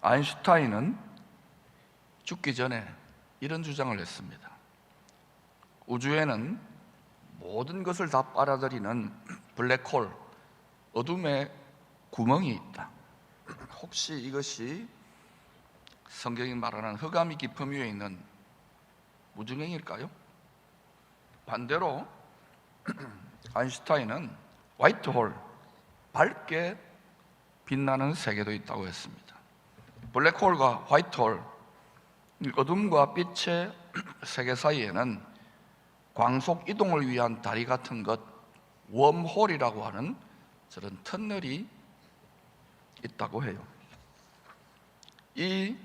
아인슈타인은 죽기 전에 이런 주장을 했습니다. 우주에는 모든 것을 다 빨아들이는 블랙홀, 어둠의 구멍이 있다. 혹시 이것이 성경이 말하는 흑암이 깊음 위에 있는 무중생일까요? 반대로 아인슈타인은 화이트홀, 밝게 빛나는 세계도 있다고 했습니다. 블랙홀과 화이트홀, 어둠과 빛의 세계 사이에는 광속 이동을 위한 다리 같은 것, 웜홀이라고 하는 저런 터널이 있다고 해요. 이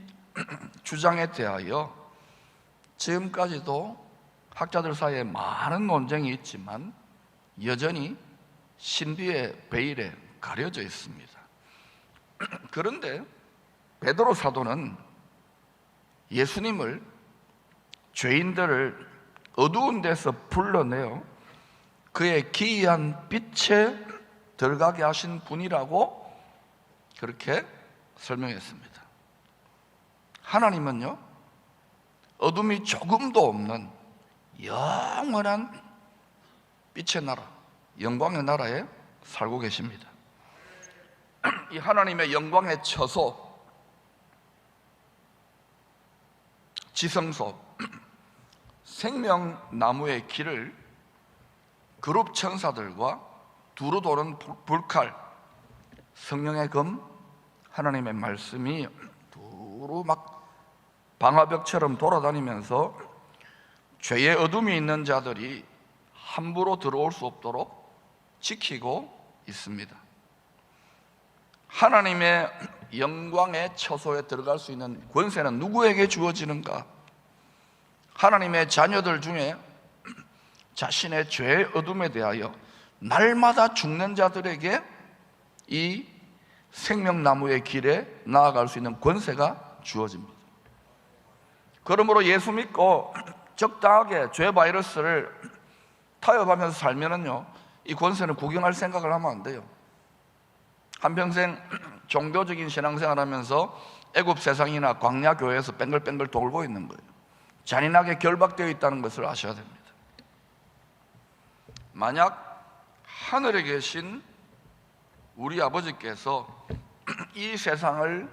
주장에 대하여 지금까지도 학자들 사이에 많은 논쟁이 있지만 여전히 신비의 베일에 가려져 있습니다. 그런데 베드로 사도는 예수님을 죄인들을 어두운 데서 불러내어 그의 기이한 빛에 들어가게 하신 분이라고 그렇게 설명했습니다. 하나님은요, 어둠이 조금도 없는 영원한 빛의 나라, 영광의 나라에 살고 계십니다. 이 하나님의 영광의 처소, 지성소, 생명나무의 길을 그룹 천사들과 두루 도는 불칼, 성령의 검, 하나님의 말씀이 두루 막 방화벽처럼 돌아다니면서 죄의 어둠이 있는 자들이 함부로 들어올 수 없도록 지키고 있습니다. 하나님의 영광의 처소에 들어갈 수 있는 권세는 누구에게 주어지는가? 하나님의 자녀들 중에 자신의 죄의 어둠에 대하여 날마다 죽는 자들에게 이 생명나무의 길에 나아갈 수 있는 권세가 주어집니다. 그러므로 예수 믿고 적당하게 죄 바이러스를 타협하면서 살면은요, 이 권세는 구경할 생각을 하면 안 돼요. 한평생 종교적인 신앙생활 하면서 애굽 세상이나 광야 교회에서 뱅글뱅글 돌고 있는 거예요. 잔인하게 결박되어 있다는 것을 아셔야 됩니다. 만약 하늘에 계신 우리 아버지께서 이 세상을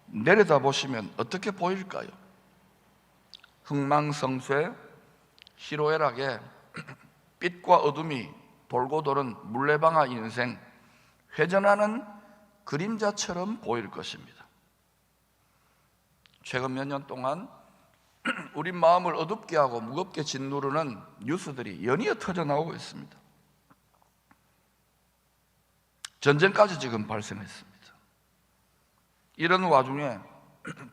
내려다보시면 어떻게 보일까요? 흥망성쇠, 희로애락에 빛과 어둠이 돌고 도는 물레방아 인생, 회전하는 그림자처럼 보일 것입니다. 최근 몇 년 동안 우리 마음을 어둡게 하고 무겁게 짓누르는 뉴스들이 연이어 터져 나오고 있습니다. 전쟁까지 지금 발생했습니다. 이런 와중에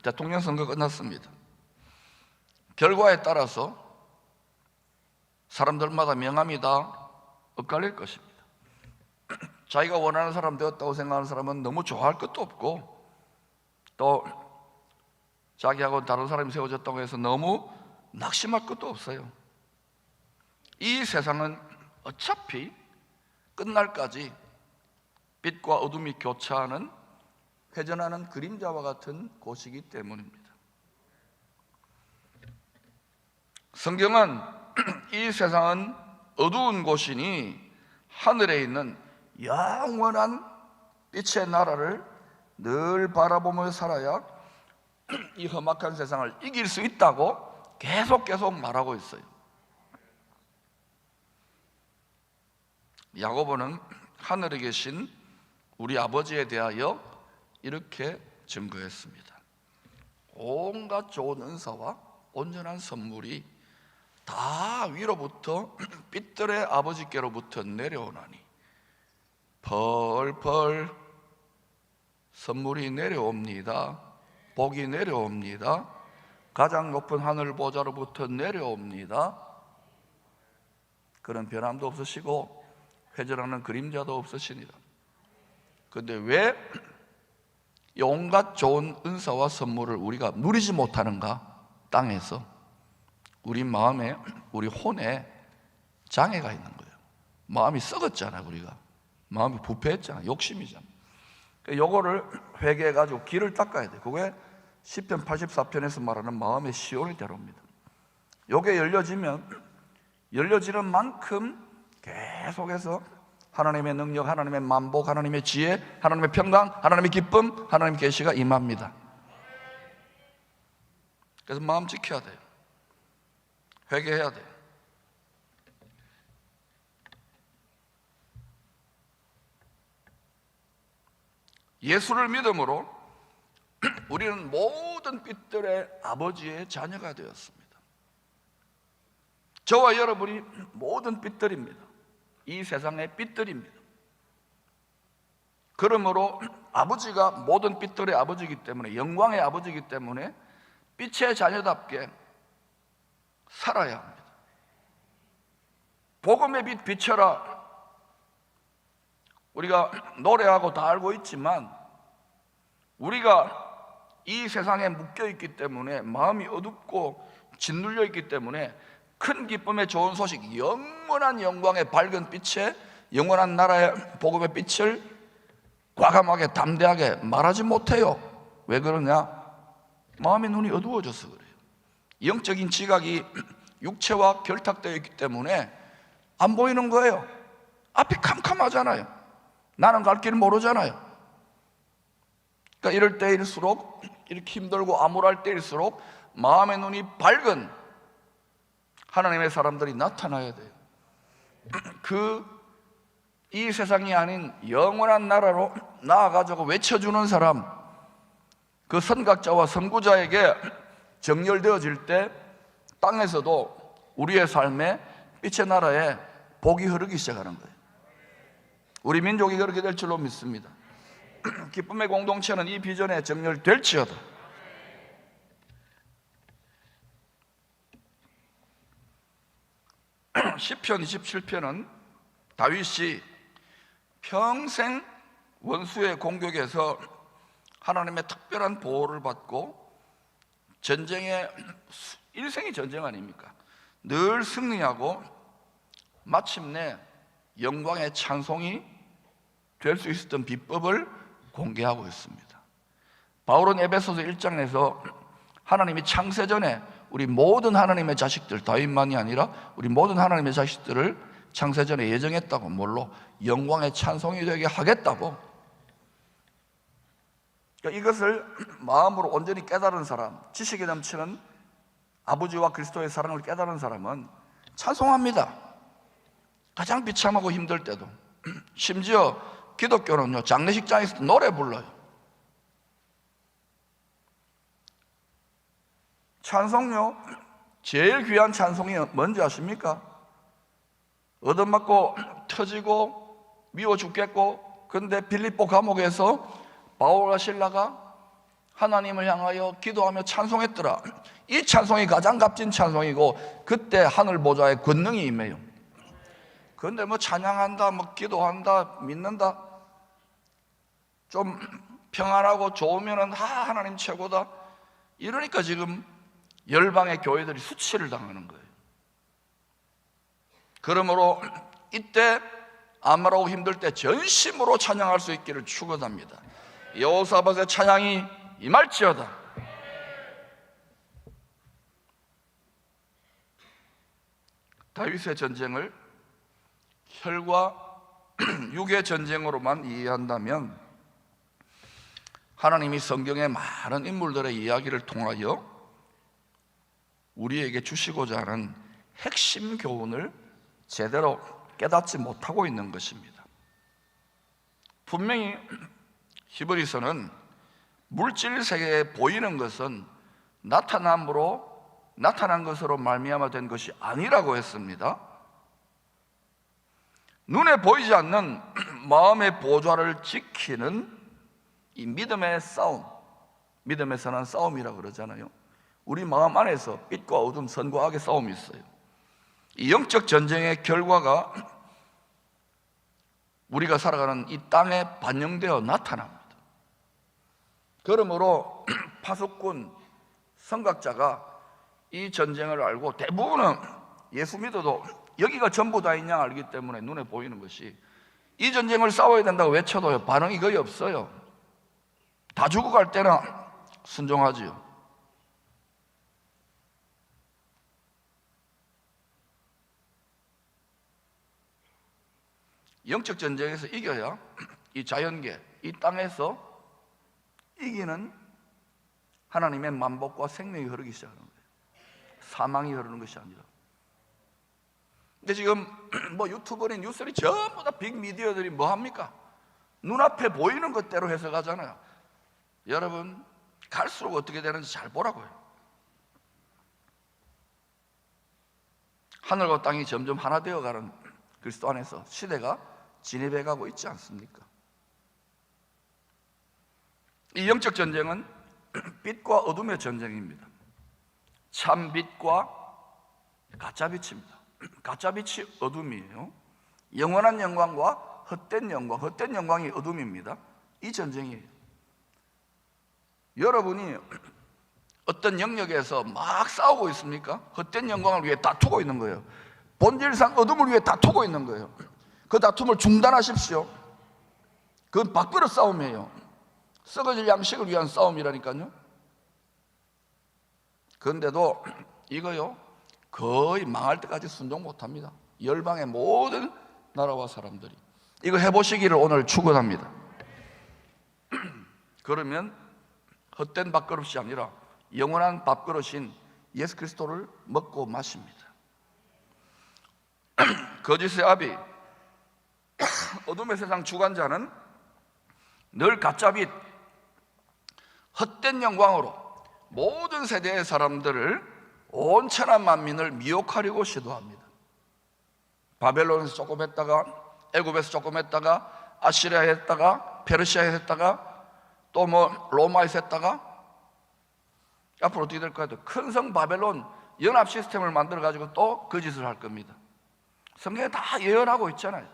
대통령 선거 끝났습니다. 결과에 따라서 사람들마다 명함이 다 엇갈릴 것입니다. 자기가 원하는 사람 되었다고 생각하는 사람은 너무 좋아할 것도 없고, 또 자기하고 다른 사람이 세워졌다고 해서 너무 낙심할 것도 없어요. 이 세상은 어차피 끝날까지 빛과 어둠이 교차하는 회전하는 그림자와 같은 곳이기 때문입니다. 성경은 이 세상은 어두운 곳이니 하늘에 있는 영원한 빛의 나라를 늘 바라보며 살아야 이 험악한 세상을 이길 수 있다고 계속 말하고 있어요. 야고보는 하늘에 계신 우리 아버지에 대하여 이렇게 증거했습니다. 온갖 좋은 은사와 온전한 선물이 다 위로부터 빛들의 아버지께로부터 내려오나니 펄펄 선물이 내려옵니다. 복이 내려옵니다. 가장 높은 하늘 보좌로부터 내려옵니다. 그런 변함도 없으시고 회전하는 그림자도 없으시니라. 그런데 왜 온갖 좋은 은사와 선물을 우리가 누리지 못하는가? 땅에서 우리 마음에, 우리 혼에 장애가 있는 거예요. 마음이 썩었잖아. 우리가 마음이 부패했잖아. 욕심이잖아. 요거를 회개해가지고 길을 닦아야 돼. 그게 시편 84편에서 말하는 마음의 시온이 되옵니다. 요게 열려지는 만큼 계속해서 하나님의 능력, 하나님의 만복, 하나님의 지혜, 하나님의 평강, 하나님의 기쁨, 하나님의 계시가 임합니다. 그래서 마음 지켜야 돼요. 회개해야 돼요. 예수를 믿음으로 우리는 모든 빛들의 아버지의 자녀가 되었습니다. 저와 여러분이 모든 빛들입니다. 이 세상의 빛들입니다. 그러므로 아버지가 모든 빛들의 아버지이기 때문에, 영광의 아버지이기 때문에 빛의 자녀답게 살아야 합니다. 복음의 빛 비춰라, 우리가 노래하고 다 알고 있지만 우리가 이 세상에 묶여있기 때문에, 마음이 어둡고 짓눌려 있기 때문에 큰 기쁨의 좋은 소식, 영원한 영광의 밝은 빛에, 영원한 나라의 복음의 빛을 과감하게 담대하게 말하지 못해요. 왜 그러냐? 마음의 눈이 어두워져서 그래요. 영적인 지각이 육체와 결탁되어 있기 때문에 안 보이는 거예요. 앞이 캄캄하잖아요. 나는 갈 길 모르잖아요. 그러니까 이럴 때일수록, 이렇게 힘들고 암울할 때일수록 마음의 눈이 밝은 하나님의 사람들이 나타나야 돼요. 이 세상이 아닌 영원한 나라로 나아가자고 외쳐주는 사람, 그 선각자와 선구자에게 정렬되어질 때 땅에서도 우리의 삶에 빛의 나라에 복이 흐르기 시작하는 거예요. 우리 민족이 그렇게 될 줄로 믿습니다. 기쁨의 공동체는 이 비전에 정렬될지어다. 시편 27편은 다윗이 평생 원수의 공격에서 하나님의 특별한 보호를 받고 전쟁에, 일생이 전쟁 아닙니까? 늘 승리하고 마침내 영광의 찬송이 될 수 있었던 비법을 공개하고 있습니다. 바울은 에베소서 1장에서 하나님이 창세전에 우리 모든 하나님의 자식들, 다윗만이 아니라 우리 모든 하나님의 자식들을 창세전에 예정했다고, 뭘로? 영광의 찬송이 되게 하겠다고. 그러니까 이것을 마음으로 온전히 깨달은 사람, 지식이 넘치는 아버지와 그리스도의 사랑을 깨달은 사람은 찬송합니다. 가장 비참하고 힘들 때도. 심지어 기독교는요, 장례식장에서 노래 불러요. 찬송요, 제일 귀한 찬송이 뭔지 아십니까? 얻어맞고 터지고 미워 죽겠고, 근데 빌립보 감옥에서 바울과 실라가 하나님을 향하여 기도하며 찬송했더라. 이 찬송이 가장 값진 찬송이고, 그때 하늘 보좌의 권능이 임해요. 그런데 뭐 찬양한다, 뭐 기도한다, 믿는다, 좀 평안하고 좋으면은 하나님 최고다, 이러니까 지금 열방의 교회들이 수치를 당하는 거예요. 그러므로 이때 암울하고 힘들 때 전심으로 찬양할 수 있기를 축원합니다. 여호사밧의 찬양이 임할지어다. 다윗의 전쟁을 혈과 육의 전쟁으로만 이해한다면, 하나님이 성경의 많은 인물들의 이야기를 통하여 우리에게 주시고자 하는 핵심 교훈을 제대로 깨닫지 못하고 있는 것입니다. 분명히 히브리서는 물질 세계에 보이는 것은 나타난 것으로 말미암아 된 것이 아니라고 했습니다. 눈에 보이지 않는 마음의 보좌를 지키는 이 믿음의 싸움, 믿음에서는 싸움이라고 그러잖아요. 우리 마음 안에서 빛과 어둠, 선과 악의 싸움이 있어요. 이 영적 전쟁의 결과가 우리가 살아가는 이 땅에 반영되어 나타납니다. 그러므로 파수꾼, 선각자가 이 전쟁을 알고, 대부분은 예수 믿어도 여기가 전부 다인 양 알기 때문에 눈에 보이는 것이, 이 전쟁을 싸워야 된다고 외쳐도요, 반응이 거의 없어요. 다 죽어갈 때는 순종하지요. 영적 전쟁에서 이겨야 이 자연계, 이 땅에서 이기는 하나님의 만복과 생명이 흐르기 시작하는 거예요. 사망이 흐르는 것이 아니라. 근데 지금 뭐 유튜버니 뉴스리 전부 다 빅미디어들이 뭐 합니까? 눈앞에 보이는 것대로 해석하잖아요. 여러분, 갈수록 어떻게 되는지 잘 보라고요. 하늘과 땅이 점점 하나 되어가는 그리스도 안에서 시대가 진입해 가고 있지 않습니까? 이 영적 전쟁은 빛과 어둠의 전쟁입니다. 참 빛과 가짜 빛입니다. 가짜 빛이 어둠이에요. 영원한 영광과 헛된 영광, 헛된 영광이 어둠입니다. 이 전쟁이에요. 여러분이 어떤 영역에서 막 싸우고 있습니까? 헛된 영광을 위해 다투고 있는 거예요. 본질상 어둠을 위해 다투고 있는 거예요. 그 다툼을 중단하십시오. 그건 밥그릇 싸움이에요. 썩어질 양식을 위한 싸움이라니까요. 그런데도 이거요, 거의 망할 때까지 순종 못합니다. 열방의 모든 나라와 사람들이 이거 해보시기를 오늘 축원합니다. 그러면 헛된 밥그릇이 아니라 영원한 밥그릇인 예수 그리스도를 먹고 마십니다. 거짓의 아비, 어둠의 세상 주관자는 늘 가짜빛, 헛된 영광으로 모든 세대의 사람들을, 온 천하 만민을 미혹하려고 시도합니다. 바벨론에서 조금 했다가, 애굽에서 조금 했다가, 아시리아에 했다가, 페르시아에 했다가, 또 뭐 로마에서 했다가, 앞으로 어떻게 될 거예요? 큰 성 바벨론 연합 시스템을 만들어 가지고 또 그 짓을 할 겁니다. 성경에 다 예언하고 있잖아요.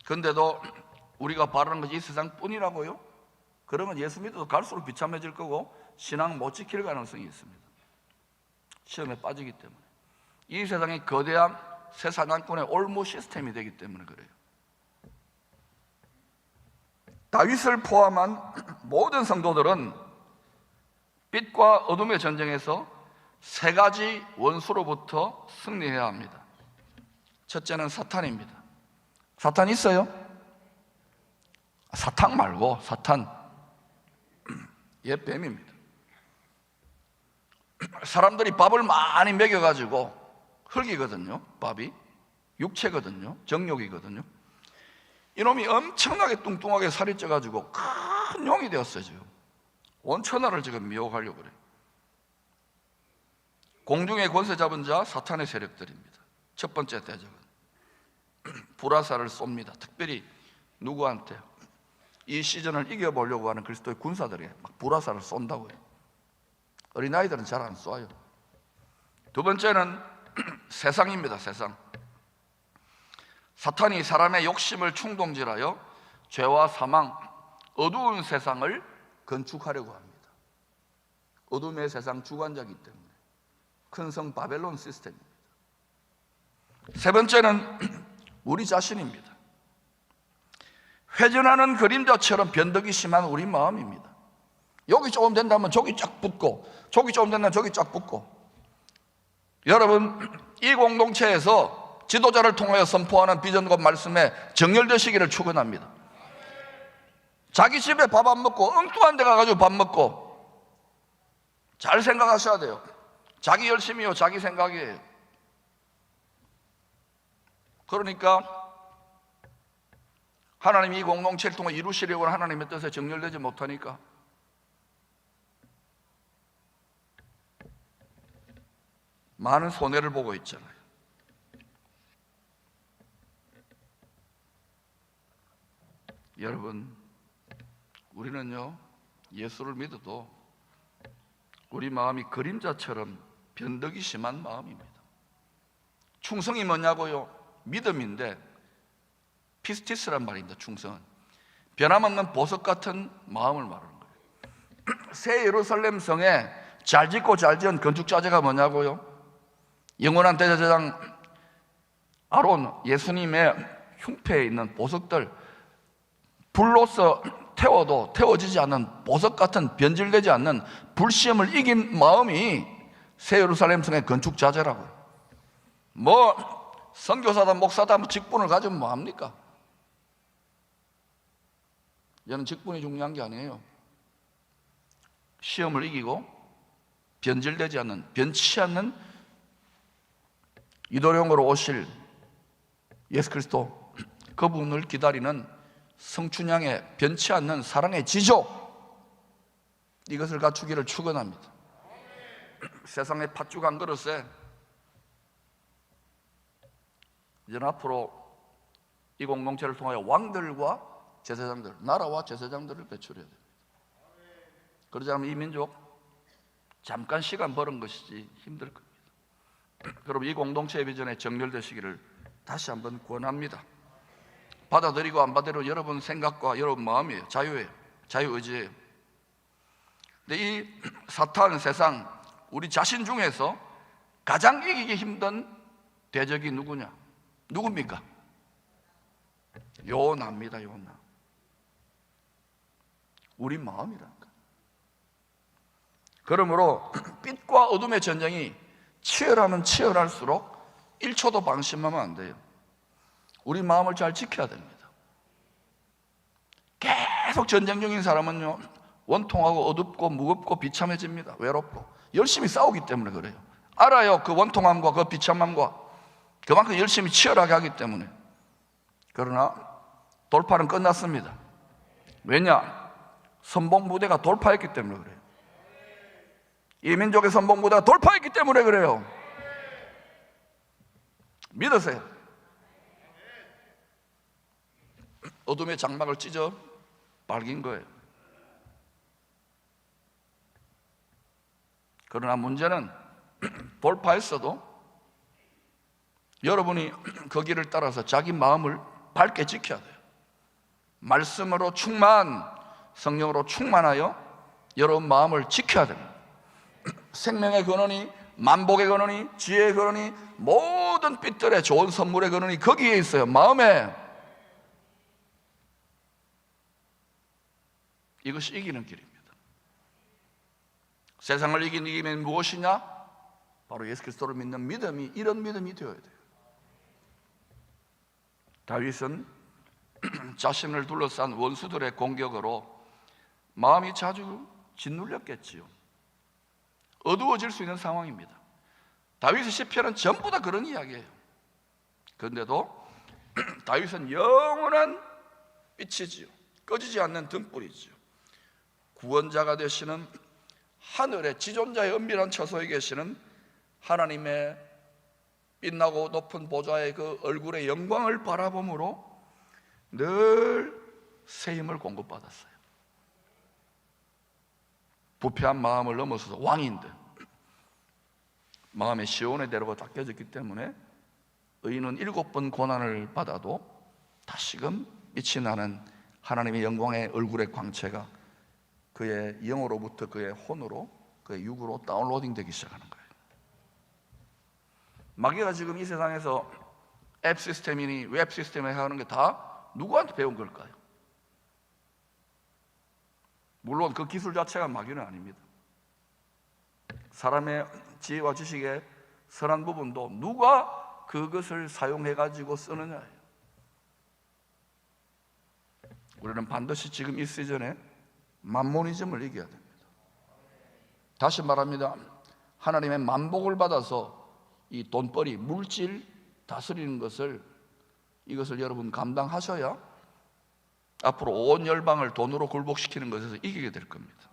그런데도 우리가 바라는 것이 이 세상뿐이라고요? 그러면 예수 믿어도 갈수록 비참해질 거고 신앙 못 지킬 가능성이 있습니다. 시험에 빠지기 때문에. 이 세상이 거대한 새 사냥꾼의 올무 시스템이 되기 때문에 그래요. 다윗을 포함한 모든 성도들은 빛과 어둠의 전쟁에서 세 가지 원수로부터 승리해야 합니다. 첫째는 사탄입니다. 사탄 있어요? 사탄 말고 사탄, 얘 뱀입니다. 사람들이 밥을 많이 먹여가지고 흙이거든요. 밥이 육체거든요. 정욕이거든요. 이놈이 엄청나게 뚱뚱하게 살이 쪄가지고 큰 용이 되었어요. 지금 온 천하를 지금 미혹하려고 그래요. 공중의 권세 잡은 자 사탄의 세력들입니다. 첫 번째 대적은 불화살을 쏩니다. 특별히 누구한테? 이 시즌을 이겨보려고 하는 그리스도의 군사들에게 막 불화살을 쏜다고요. 어린아이들은 잘 안 쏴요. 두 번째는 세상입니다. 세상. 사탄이 사람의 욕심을 충동질하여 죄와 사망, 어두운 세상을 건축하려고 합니다. 어둠의 세상 주관자이기 때문에 큰 성 바벨론 시스템입니다. 세 번째는 우리 자신입니다. 회전하는 그림자처럼 변덕이 심한 우리 마음입니다. 여기 조금 된다면 저기 쫙 붙고, 저기 조금 된다면 저기 쫙 붙고. 여러분, 이 공동체에서 지도자를 통하여 선포하는 비전과 말씀에 정렬되시기를 축원합니다. 자기 집에 밥 안 먹고 엉뚱한 데 가가지고 밥 먹고, 잘 생각하셔야 돼요. 자기 열심이요, 자기 생각이에요. 그러니까 하나님이 이 공동체를 통해 이루시려고 하는 하나님의 뜻에 정렬되지 못하니까 많은 손해를 보고 있잖아요. 여러분, 우리는요, 예수를 믿어도 우리 마음이 그림자처럼 변덕이 심한 마음입니다. 충성이 뭐냐고요? 믿음인데 피스티스란 말입니다. 충성은 변함없는 보석 같은 마음을 말하는 거예요. 새 예루살렘 성에 잘 짓고 잘 지은 건축자재가 뭐냐고요? 영원한 대제사장 아론, 예수님의 흉패에 있는 보석들, 불로서 태워도 태워지지 않는 보석 같은 변질되지 않는 불시험을 이긴 마음이 새 예루살렘 성의 건축 자재라고요. 뭐 선교사다 목사다 뭐 직분을 가지면 뭐합니까? 저는 직분이 중요한 게 아니에요. 시험을 이기고 변질되지 않는, 변치 않는 이도령으로 오실 예수 그리스도, 그분을 기다리는 성춘향의 변치 않는 사랑의 지조, 이것을 갖추기를 축원합니다. 세상의 팥죽 한 그릇에 이제는 앞으로 이 공동체를 통하여 왕들과 제사장들, 나라와 제사장들을 배출해야 됩니다. 그러지 않으면 이 민족 잠깐 시간 버는 것이지 힘들 겁니다. 그럼 이 공동체의 비전에 정렬되시기를 다시 한번 권합니다. 받아들이고 안 받아들이고 여러분 생각과 여러분 마음이에요. 자유예요. 자유의지예요. 근데 이 사탄 세상, 우리 자신 중에서 가장 이기기 힘든 대적이 누구냐? 누굽니까? 요나입니다. 요나. 우리 마음이라니까. 그러므로 빛과 어둠의 전쟁이 치열하면 치열할수록 1초도 방심하면 안 돼요. 우리 마음을 잘 지켜야 됩니다. 계속 전쟁 중인 사람은요, 원통하고 어둡고 무겁고 비참해집니다. 외롭고. 열심히 싸우기 때문에 그래요. 알아요. 그 원통함과 그 비참함과 그만큼 열심히 치열하게 하기 때문에. 그러나 돌파는 끝났습니다. 왜냐? 선봉부대가 돌파했기 때문에 그래요. 이 민족의 선봉부대가 돌파했기 때문에 그래요. 믿으세요. 어둠의 장막을 찢어 밝힌 거예요. 그러나 문제는 돌파했어도 여러분이 그 길을 따라서 자기 마음을 밝게 지켜야 돼요. 말씀으로 충만, 성령으로 충만하여 여러분 마음을 지켜야 됩니다. 생명의 근원이, 만복의 근원이, 지혜의 근원이, 모든 빛들의 좋은 선물의 근원이 거기에 있어요. 마음에. 이것이 이기는 길입니다. 세상을 이기는 힘이 무엇이냐? 바로 예수 그리스도를 믿는 믿음이, 이런 믿음이 되어야 돼요. 다윗은 자신을 둘러싼 원수들의 공격으로 마음이 자주 짓눌렸겠지요. 어두워질 수 있는 상황입니다. 다윗의 시편은 전부 다 그런 이야기예요. 그런데도 다윗은 영원한 빛이지요. 꺼지지 않는 등불이지요. 구원자가 되시는 하늘의 지존자의 은밀한 처소에 계시는 하나님의 빛나고 높은 보좌의 그 얼굴의 영광을 바라봄으로 늘 새 힘을 공급받았어요. 부패한 마음을 넘어서서 왕인들, 마음의 시온의 대로가 닦여졌기 때문에 의인은 7번 고난을 받아도 다시금 빛이 나는 하나님의 영광의 얼굴의 광채가 그의 영으로부터 그의 혼으로, 그의 육으로 다운로딩 되기 시작하는 거예요. 마귀가 지금 이 세상에서 앱 시스템이니 웹 시스템에 하는 게 다 누구한테 배운 걸까요? 물론 그 기술 자체가 마귀는 아닙니다. 사람의 지혜와 지식의 선한 부분도 누가 그것을 사용해가지고 쓰느냐예요. 우리는 반드시 지금 이 시즌에 만모니즘을 이겨야 됩니다. 다시 말합니다. 하나님의 만복을 받아서 이 돈벌이, 물질 다스리는 이것을 여러분 감당하셔야 앞으로 온 열방을 돈으로 굴복시키는 것에서 이기게 될 겁니다.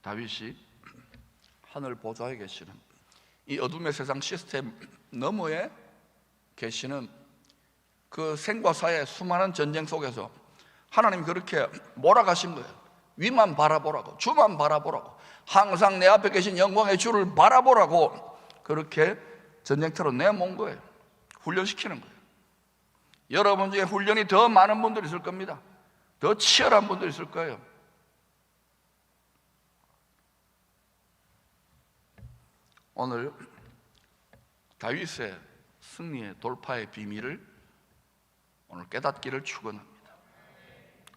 다윗이 하늘 보좌에 계시는 이 어둠의 세상 시스템 너머에 계시는 그 생과 사의 수많은 전쟁 속에서 하나님이 그렇게 몰아가신 거예요. 위만 바라보라고, 주만 바라보라고, 항상 내 앞에 계신 영광의 주를 바라보라고 그렇게 전쟁터로 내몬 거예요. 훈련시키는 거예요. 여러분 중에 훈련이 더 많은 분들이 있을 겁니다. 더 치열한 분들이 있을 거예요. 오늘 다윗의 승리의 돌파의 비밀을 오늘 깨닫기를 축원합니다.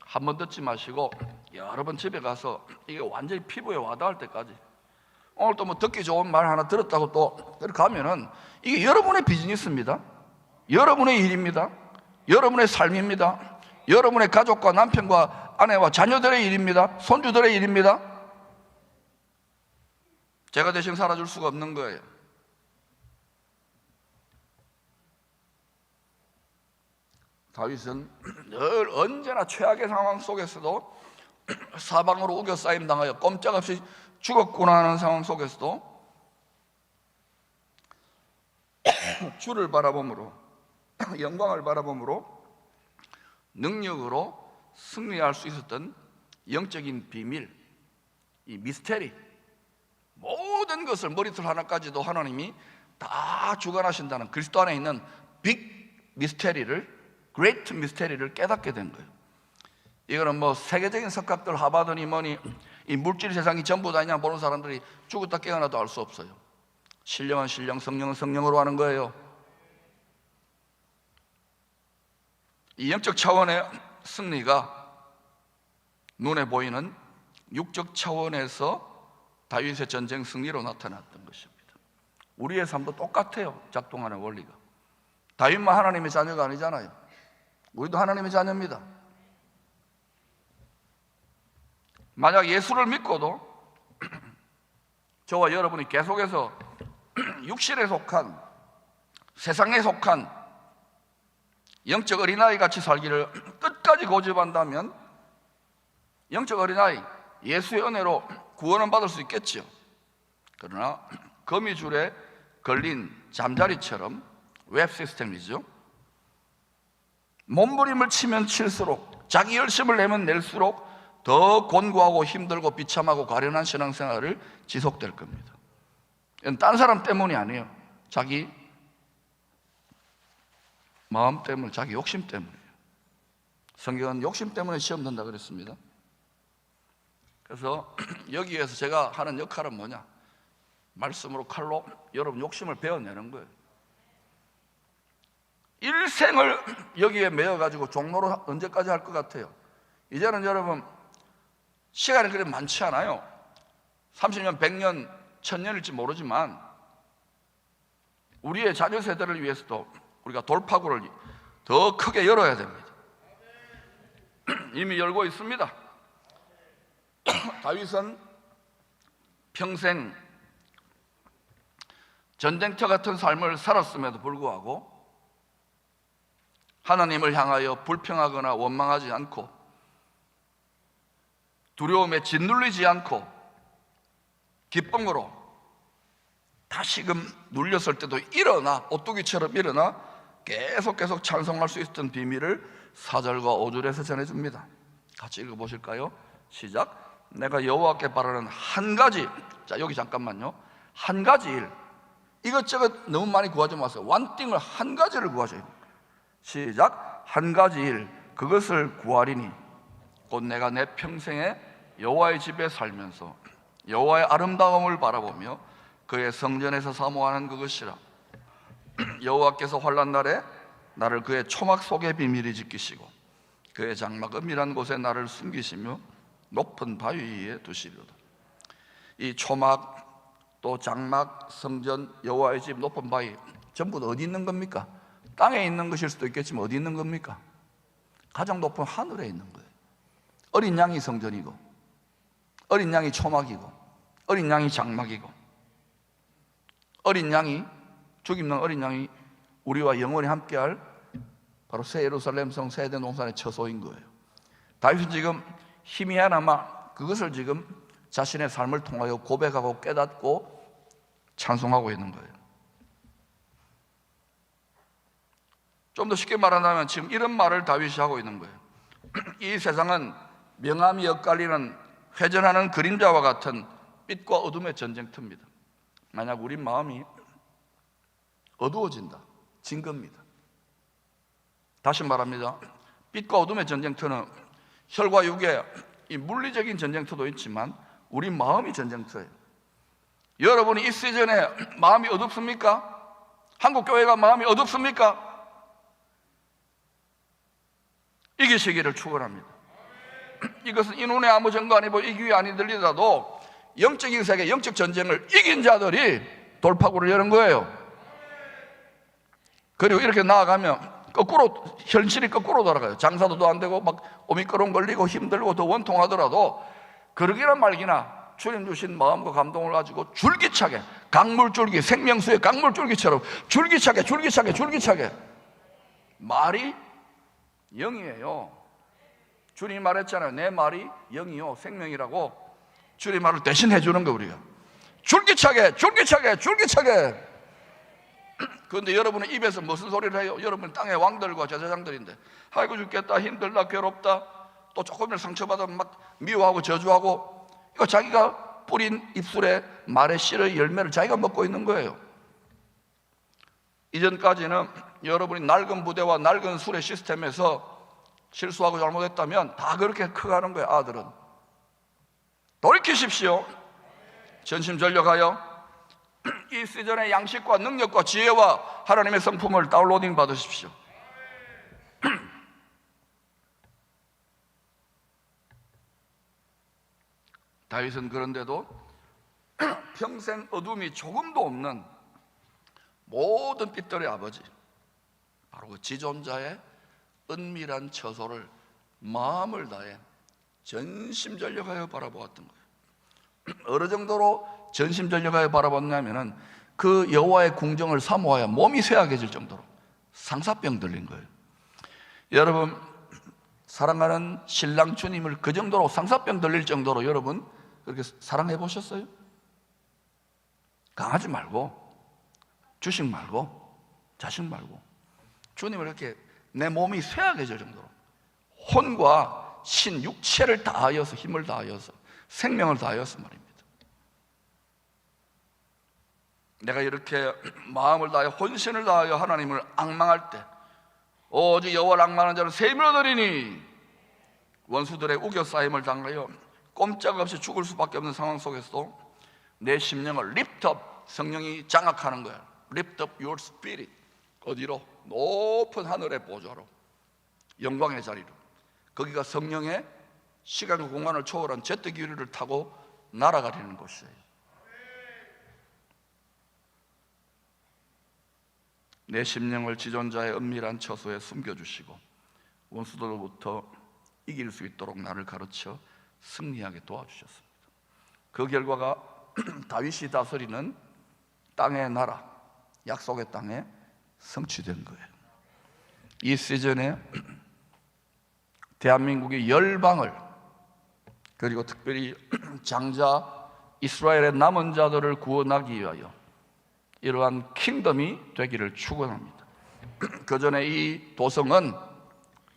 한 번 듣지 마시고 여러 번 집에 가서 이게 완전히 피부에 와닿을 때까지, 오늘 또 뭐 듣기 좋은 말 하나 들었다고 또 가면은 이게 여러분의 비즈니스입니다. 여러분의 일입니다. 여러분의 삶입니다. 여러분의 가족과 남편과 아내와 자녀들의 일입니다. 손주들의 일입니다. 제가 대신 살아줄 수가 없는 거예요. 다윗은 늘 언제나 최악의 상황 속에서도 사방으로 우겨싸임 당하여 꼼짝없이 죽었구나 하는 상황 속에서도 주를 바라봄으로, 영광을 바라봄으로 능력으로 승리할 수 있었던 영적인 비밀, 이 미스테리, 모든 것을 머리털 하나까지도 하나님이 다 주관하신다는 그리스도 안에 있는 빅 미스테리를, 그레이트 미스테리를 깨닫게 된 거예요. 이거는 뭐 세계적인 석학들, 하버드니 뭐니 이 물질 세상이 전부 다냐 보는 사람들이 죽었다 깨어나도 알 수 없어요. 신령은 신령, 성령은 성령으로 하는 거예요. 이 영적 차원의 승리가 눈에 보이는 육적 차원에서 다윗의 전쟁 승리로 나타났던 것입니다. 우리의 삶도 똑같아요. 작동하는 원리가. 다윗만 하나님의 자녀가 아니잖아요. 우리도 하나님의 자녀입니다. 만약 예수를 믿고도 저와 여러분이 계속해서 육신에 속한, 세상에 속한 영적 어린아이 같이 살기를 끝까지 고집한다면 영적 어린아이, 예수의 은혜로 구원은 받을 수 있겠죠. 그러나 거미줄에 걸린 잠자리처럼, 웹 시스템이죠, 몸부림을 치면 칠수록, 자기 열심을 내면 낼수록 더 곤고하고 힘들고 비참하고 가련한 신앙생활을 지속될 겁니다. 이건 딴 사람 때문이 아니에요. 자기 마음 때문에, 자기 욕심 때문이에요. 성경은 욕심 때문에 시험 든다 그랬습니다. 그래서 여기에서 제가 하는 역할은 뭐냐? 말씀으로, 칼로 여러분 욕심을 베어내는 거예요. 일생을 여기에 매여가지고 종로로 언제까지 할 것 같아요? 이제는 여러분 시간이 그렇게 많지 않아요. 30년, 100년, 1000년일지 모르지만 우리의 자녀 세대를 위해서도 우리가 돌파구를 더 크게 열어야 됩니다. 이미 열고 있습니다. 다윗은 평생 전쟁터 같은 삶을 살았음에도 불구하고 하나님을 향하여 불평하거나 원망하지 않고 두려움에 짓눌리지 않고 기쁨으로 다시금 눌렸을 때도 일어나, 오뚜기처럼 일어나 계속 찬송할 수 있었던 비밀을 4절과 5절에서 전해줍니다. 같이 읽어보실까요? 시작. 내가 여호와께 바라는 한 가지, 자 여기 잠깐만요, 한 가지 일, 이것저것 너무 많이 구하지 마세요. 원띵을 한 가지를 구하셔야 돼요. 시작. 한 가지 일, 그것을 구하리니 곧 내가 내 평생에 여호와의 집에 살면서 여호와의 아름다움을 바라보며 그의 성전에서 사모하는 그것이라. 여호와께서 환난 날에 나를 그의 초막 속에 비밀히 지키시고 그의 장막 은밀한 곳에 나를 숨기시며 높은 바위 위에 두시리로다. 이 초막, 또 장막, 성전, 여호와의 집, 높은 바위, 전부 다 어디 있는 겁니까? 땅에 있는 것일 수도 있겠지만 어디 있는 겁니까? 가장 높은 하늘에 있는 거예요. 어린 양이 성전이고, 어린 양이 초막이고, 어린 양이 장막이고, 어린 양이, 죽임난 어린 양이 우리와 영원히 함께할 바로 새 예루살렘 성 새 에덴 동산의 처소인 거예요. 다윗은 지금 힘이 하나마 그것을 지금 자신의 삶을 통하여 고백하고 깨닫고 찬송하고 있는 거예요. 좀 더 쉽게 말한다면 지금 이런 말을 다윗이 하고 있는 거예요. 이 세상은 명암이 엇갈리는 회전하는 그림자와 같은 빛과 어둠의 전쟁터입니다. 만약 우리 마음이 어두워진다, 진 겁니다. 다시 말합니다. 빛과 어둠의 전쟁터는 혈과 육의 이 물리적인 전쟁터도 있지만 우리 마음이 전쟁터예요. 여러분이 이 시즌에 마음이 어둡습니까? 한국 교회가 마음이 어둡습니까? 이기시기를 축원합니다. 이것은 이 눈에 아무 증거 아니고 이 귀에 아니 들리더라도 영적인 세계, 영적 전쟁을 이긴 자들이 돌파구를 여는 거예요. 그리고 이렇게 나아가면 거꾸로, 현실이 거꾸로 돌아가요. 장사도 안 되고 막 오미크론 걸리고 힘들고 더 원통하더라도 그러기나 말기나 주님 주신 마음과 감동을 가지고 줄기차게, 강물줄기, 생명수의 강물줄기처럼 줄기차게 말이 영이에요. 주님이 말했잖아요. 내 말이 영이요 생명이라고. 주님 말을 대신 해주는 거 우리가. 줄기차게. 그런데 여러분은 입에서 무슨 소리를 해요? 여러분 땅의 왕들과 제사장들인데 아이고 죽겠다, 힘들다, 괴롭다, 또 조금이라도 상처받으면 막 미워하고 저주하고, 이거 자기가 뿌린 입술에 말의 씨의 열매를 자기가 먹고 있는 거예요. 이전까지는 여러분이 낡은 부대와 낡은 술의 시스템에서 실수하고 잘못했다면 다 그렇게 커가는 거예요. 아들은 돌이키십시오. 전심전력하여 이 시즌의 양식과 능력과 지혜와 하나님의 성품을 다운로딩 받으십시오. 다윗은 그런데도 평생 어둠이 조금도 없는 모든 빛들의 아버지, 바로 그 지존자의 은밀한 처소를 마음을 다해 전심전력하여 바라보았던 거예요. 어느 정도로 전심전력하여 바라봤냐면은 그 여호와의 궁정을 사모하여 몸이 쇠약해질 정도로 상사병 들린 거예요. 여러분, 사랑하는 신랑 주님을 그 정도로 상사병 들릴 정도로 여러분 그렇게 사랑해 보셨어요? 강아지 말고, 주식 말고, 자식 말고, 주님을 이렇게 내 몸이 쇠약해질 정도로 혼과 신, 육체를 다하여서, 힘을 다하여서, 생명을 다하여서 말입니다. 내가 이렇게 마음을 다하여 혼신을 다하여 하나님을 앙망할 때 오직 여호와를 앙망하는 자는 세임을 얻으리니, 원수들의 우겨싸임을 당하여 꼼짝없이 죽을 수밖에 없는 상황 속에서도 내 심령을 리프트업, 성령이 장악하는 거야. Lift up your spirit. 어디로? 높은 하늘의 보좌로, 영광의 자리로. 거기가 성령의 시간과 공간을 초월한 제트 기류를 타고 날아가려는 곳이에요. 내 심령을 지존자의 은밀한 처소에 숨겨주시고 원수들로부터 이길 수 있도록 나를 가르쳐 승리하게 도와주셨습니다. 그 결과가 다윗이 다스리는 땅의 나라, 약속의 땅에 성취된 거예요. 이 시즌에 대한민국의 열방을, 그리고 특별히 장자 이스라엘의 남은 자들을 구원하기 위하여 이러한 킹덤이 되기를 축원합니다. 그 전에 이 도성은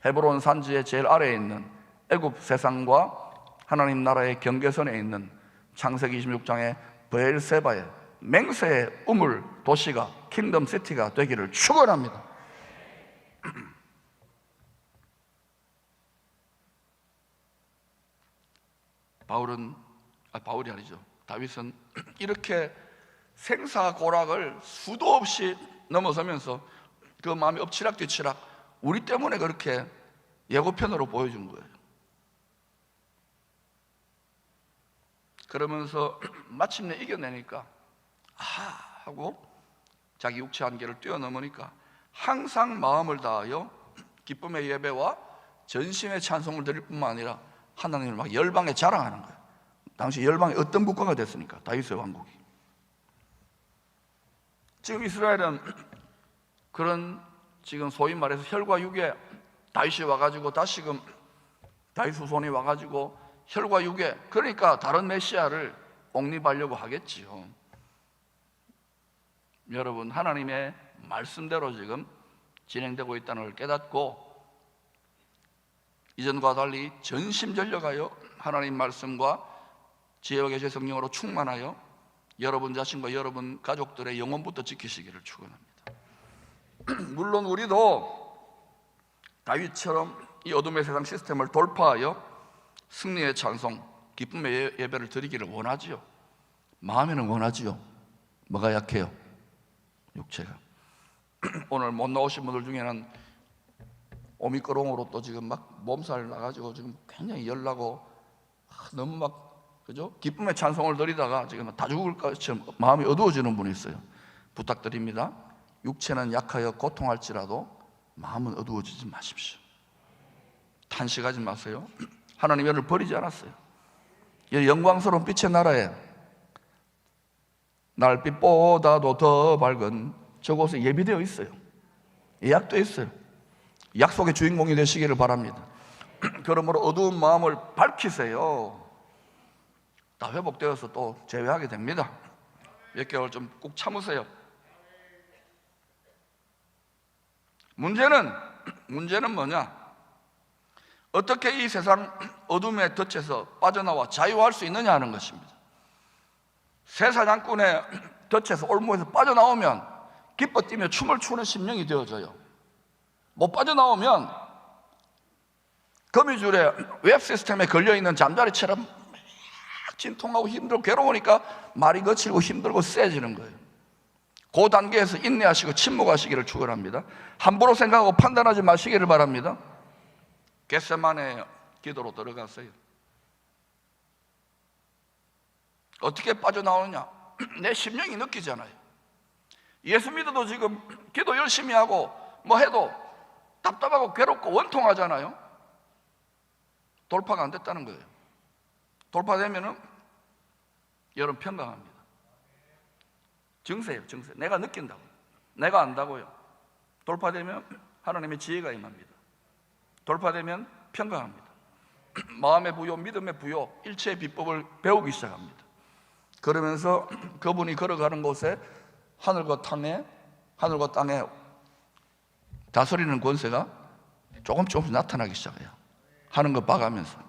헤브론 산지의 제일 아래에 있는 애굽 세상과 하나님 나라의 경계선에 있는 창세기 26장의 브엘세바의 맹세의 우물 도시가, 킹덤 시티가 되기를 축원합니다. 다윗은 이렇게 생사고락을 수도 없이 넘어서면서 그 마음이 엎치락뒤치락, 우리 때문에 그렇게 예고편으로 보여준 거예요. 그러면서 마침내 이겨내니까 하고 자기 육체 한계를 뛰어넘으니까 항상 마음을 다하여 기쁨의 예배와 전심의 찬송을 드릴 뿐만 아니라 하나님을 막 열방에 자랑하는 거예요. 당시 열방이 어떤 국가가 됐으니까, 다윗의 왕국이. 지금 이스라엘은 그런, 지금 소위 말해서 혈과 육에 다윗이 와가지고 다시금 다윗 후손이 와가지고 혈과 육에, 그러니까 다른 메시아를 옹립하려고 하겠지요. 여러분, 하나님의 말씀대로 지금 진행되고 있다는 걸 깨닫고 이전과 달리 전심전력하여 하나님 말씀과 지혜와 계시의 성령으로 충만하여 여러분 자신과 여러분 가족들의 영혼부터 지키시기를 축원합니다. 물론 우리도 다윗처럼 이 어둠의 세상 시스템을 돌파하여 승리의 찬송, 기쁨의 예배를 드리기를 원하지요. 마음에는 원하지요. 뭐가 약해요? 육체가. 오늘 못 나오신 분들 중에는 오미크론으로 또 지금 막 몸살 나가지고 지금 굉장히 열나고 너무 막 그죠? 기쁨의 찬송을 드리다가 지금 다 죽을 것처럼 마음이 어두워지는 분이 있어요. 부탁드립니다. 육체는 약하여 고통할지라도 마음은 어두워지지 마십시오. 탄식하지 마세요. 하나님 여러분을 버리지 않았어요. 이 영광스러운 빛의 나라에 날빛보다도 더 밝은 저곳에 예비되어 있어요. 예약되어 있어요. 약속의 주인공이 되시기를 바랍니다. 그러므로 어두운 마음을 밝히세요. 다 회복되어서 또 재회하게 됩니다. 몇 개월 좀 꾹 참으세요. 문제는 뭐냐? 어떻게 이 세상 어둠의 덫에서 빠져나와 자유할 수 있느냐 하는 것입니다. 새 사냥꾼의 덫에서 올무에서 빠져나오면 기뻐 뛰며 춤을 추는 심령이 되어져요. 못 빠져나오면 거미줄에 웹 시스템에 걸려있는 잠자리처럼 막 진통하고 힘들고 괴로우니까 말이 거칠고 힘들고 세지는 거예요. 그 단계에서 인내하시고 침묵하시기를 축원합니다. 함부로 생각하고 판단하지 마시기를 바랍니다. 겟세마네 기도로 들어갔어요. 어떻게 빠져나오느냐? 내 심령이 느끼잖아요. 예수 믿어도 지금 기도 열심히 하고 뭐 해도 답답하고 괴롭고 원통하잖아요. 돌파가 안 됐다는 거예요. 돌파되면은 여러분 평강합니다. 증세예요, 증세. 내가 느낀다고, 내가 안다고요. 돌파되면 하나님의 지혜가 임합니다. 돌파되면 평강합니다. 마음의 부요, 믿음의 부요, 일체의 비법을 배우기 시작합니다. 그러면서 그분이 걸어가는 곳에 하늘과 땅에 다스리는 권세가 조금씩 나타나기 시작해요. 하는 거 봐가면서.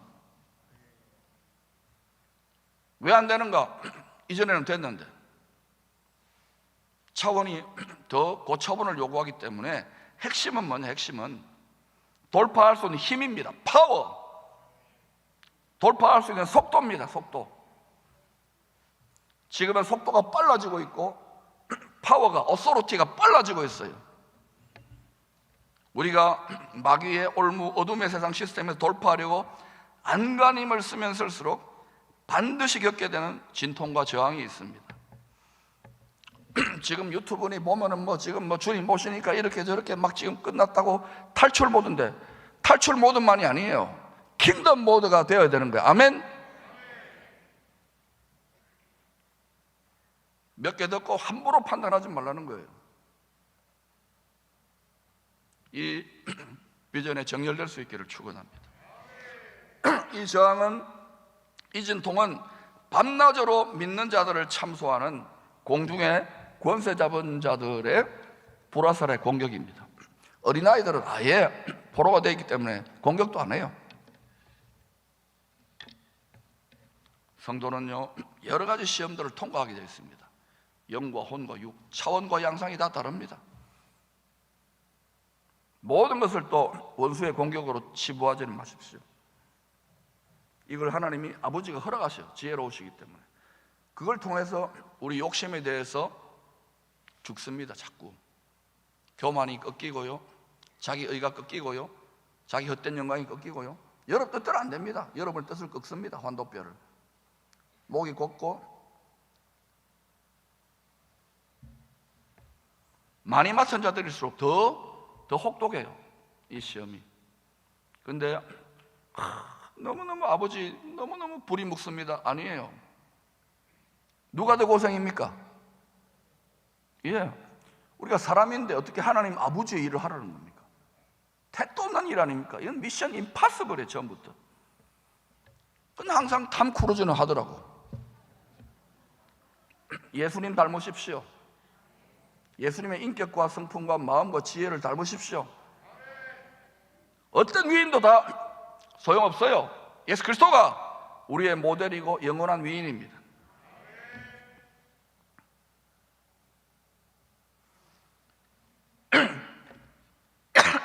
왜 안 되는가? 이전에는 됐는데 차원이 더 고차원을 요구하기 때문에 핵심은 뭐냐? 핵심은 돌파할 수 있는 힘입니다. 파워. 돌파할 수 있는 속도입니다. 속도. 지금은 속도가 빨라지고 있고 파워가, 어소리티가 빨라지고 있어요. 우리가 마귀의 올무, 어둠의 세상 시스템에서 돌파하려고 안간힘을 쓰면 쓸수록 반드시 겪게 되는 진통과 저항이 있습니다. 지금 유튜브니 보면은 지금 주님 모시니까 이렇게 저렇게 막 지금 끝났다고 탈출 모드인데, 탈출 모드만이 아니에요. 킹덤 모드가 되어야 되는 거예요. 아멘. 몇 개 듣고 함부로 판단하지 말라는 거예요. 이 비전에 정렬될 수 있기를 축원합니다. 이 저항은, 이 진통은 밤낮으로 믿는 자들을 참소하는 공중의 권세 잡은 자들의 불화살의 공격입니다. 어린아이들은 아예 포로가 되어 있기 때문에 공격도 안 해요. 성도는요, 여러 가지 시험들을 통과하게 되어 있습니다. 영과 혼과 육, 차원과 양상이 다 다릅니다. 모든 것을 또 원수의 공격으로 치부하지는 마십시오. 이걸 하나님이 아버지가 허락하셔. 지혜로우시기 때문에. 그걸 통해서 우리 욕심에 대해서 죽습니다. 자꾸 교만이 꺾이고요, 자기 의가 꺾이고요, 자기 헛된 영광이 꺾이고요. 여러분 뜻대로 안 됩니다. 여러분의 뜻을 꺾습니다. 환도뼈를. 목이 곱고 많이 맞선 자들일수록 더 혹독해요, 이 시험이. 근데 너무너무 아버지 너무너무 불이 묵습니다. 아니에요. 누가 더 고생입니까? 예, 우리가 사람인데 어떻게 하나님 아버지의 일을 하라는 겁니까? 택도 없는 일 아닙니까? 이건 미션 임파서블이에요. 처음부터. 근데 항상 탐 크루즈는 하더라고. 예수님 닮으십시오. 예수님의 인격과 성품과 마음과 지혜를 닮으십시오. 어떤 위인도 다 소용없어요. 예수 그리스도가 우리의 모델이고 영원한 위인입니다.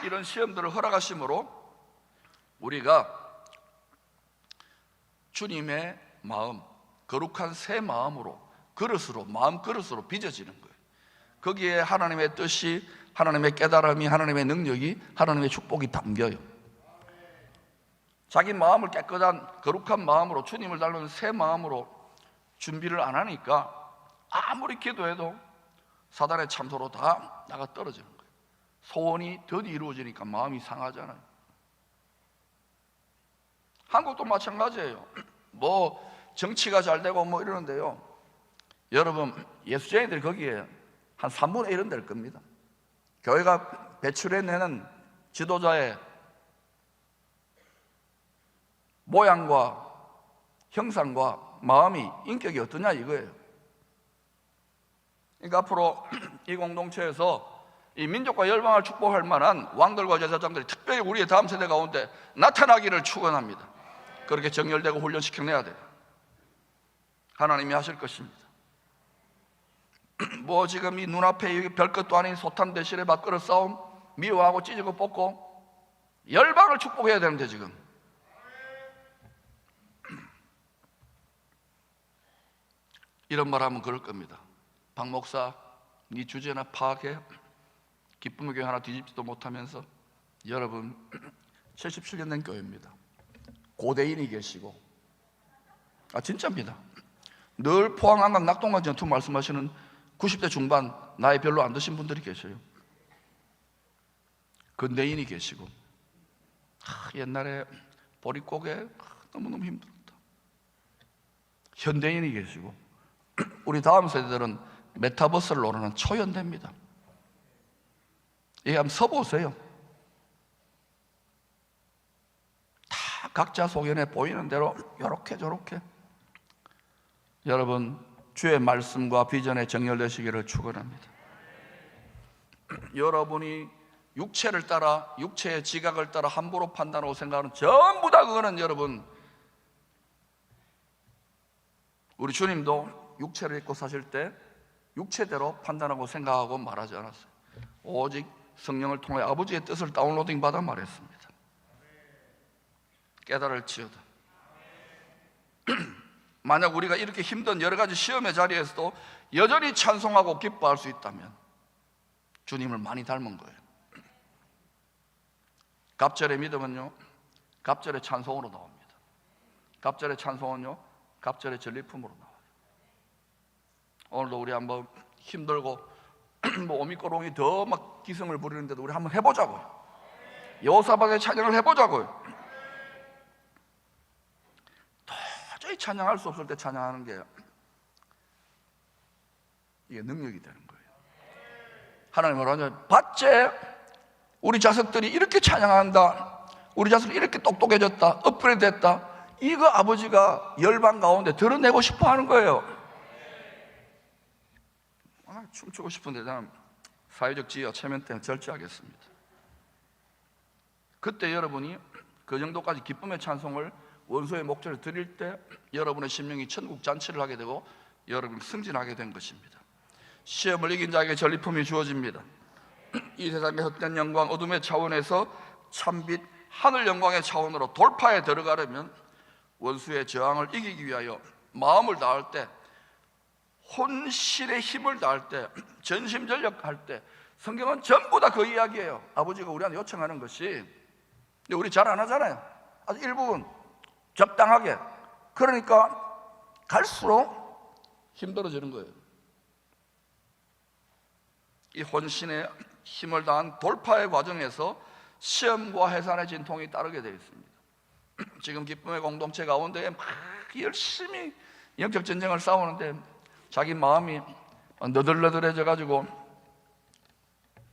이런 시험들을 허락하심으로 우리가 주님의 마음, 거룩한 새 마음으로 그릇으로, 마음 그릇으로 빚어지는 거예요. 거기에 하나님의 뜻이, 하나님의 깨달음이, 하나님의 능력이, 하나님의 축복이 담겨요. 자기 마음을 깨끗한 거룩한 마음으로, 주님을 닮은 새 마음으로 준비를 안 하니까 아무리 기도해도 사단의 참소로 다 나가 떨어지는 거예요. 소원이 더디 이루어지니까 마음이 상하잖아요. 한국도 마찬가지예요. 뭐 정치가 잘 되고 뭐 이러는데요, 여러분 예수쟁이들이 거기에 한 3분의 1은 될 겁니다. 교회가 배출해내는 지도자의 모양과 형상과 마음이, 인격이 어떠냐 이거예요. 그러니까 앞으로 이 공동체에서 이 민족과 열방을 축복할 만한 왕들과 제사장들이 특별히 우리의 다음 세대 가운데 나타나기를 축원합니다. 그렇게 정렬되고 훈련시켜내야 돼요. 하나님이 하실 것입니다. 뭐 지금 이 눈앞에 별것도 아닌 솥한 대실에 밥그릇 싸움, 미워하고 찢고 뽑고 열방을 축복해야 되는데, 지금 이런 말 하면 그럴 겁니다. 박 목사, 네 주제나 파악해? 기쁨의 교회 하나 뒤집지도 못하면서. 여러분 77년 된 교회입니다. 고대인이 계시고, 진짜입니다. 늘 포항한강 낙동강 전투 말씀하시는 90대 중반 나이 별로 안 드신 분들이 계셔요. 근대인이 계시고, 옛날에 보릿고개 너무너무 힘들었다. 현대인이 계시고, 우리 다음 세대들은 메타버스를 오르는 초연대입니다. 한번 서보세요. 다 각자 소견에 보이는 대로 요렇게 저렇게. 여러분 주의 말씀과 비전에 정렬되시기를 축원합니다. 여러분이 육체를 따라, 육체의 지각을 따라 함부로 판단하고 생각하는 전부 다 그거는, 여러분 우리 주님도 육체를 입고 사실 때 육체대로 판단하고 생각하고 말하지 않았어요. 오직 성령을 통해 아버지의 뜻을 다운로딩 받아 말했습니다. 깨달을지어다. 만약 우리가 이렇게 힘든 여러 가지 시험의 자리에서도 여전히 찬송하고 기뻐할 수 있다면 주님을 많이 닮은 거예요. 갑절의 믿음은요, 갑절의 찬송으로 나옵니다. 갑절의 찬송은요, 갑절의 전리품으로 나와요. 오늘도 우리 한번 힘들고 뭐 오미꼬롱이 더 막 기승을 부리는데도 우리 한번 해보자고요. 여호사밧의 찬양을 해보자고요. 도저히 찬양할 수 없을 때 찬양하는 게 이게 능력이 되는 거예요. 하나님 뭐라냐, 봤제 우리 자식들이 이렇게 찬양한다, 우리 자식이 이렇게 똑똑해졌다, 업그레이드 됐다, 이거 아버지가 열방 가운데 드러내고 싶어 하는 거예요. 춤추고 싶은데 나는 사회적 지위와 체면 때문에 절제하겠습니다. 그때 여러분이 그 정도까지 기쁨의 찬송을 원소의 목소리를 드릴 때 여러분의 심령이 천국 잔치를 하게 되고 여러분이 승진하게 된 것입니다. 시험을 이긴 자에게 전리품이 주어집니다. 이 세상의 헛된 영광, 어둠의 차원에서 참빛 하늘 영광의 차원으로 돌파에 들어가려면 원수의 저항을 이기기 위하여 마음을 다할 때, 혼신의 힘을 다할 때, 전심전력할 때, 성경은 전부 다 그 이야기예요. 아버지가 우리한테 요청하는 것이. 근데 우리 잘 안 하잖아요. 아주 일부분 적당하게. 그러니까 갈수록 힘들어지는 거예요. 이 혼신의 힘을 다한 돌파의 과정에서 시험과 해산의 진통이 따르게 되어 있습니다. 지금 기쁨의 공동체 가운데 막 열심히 영적 전쟁을 싸우는데 자기 마음이 너덜너덜해져 가지고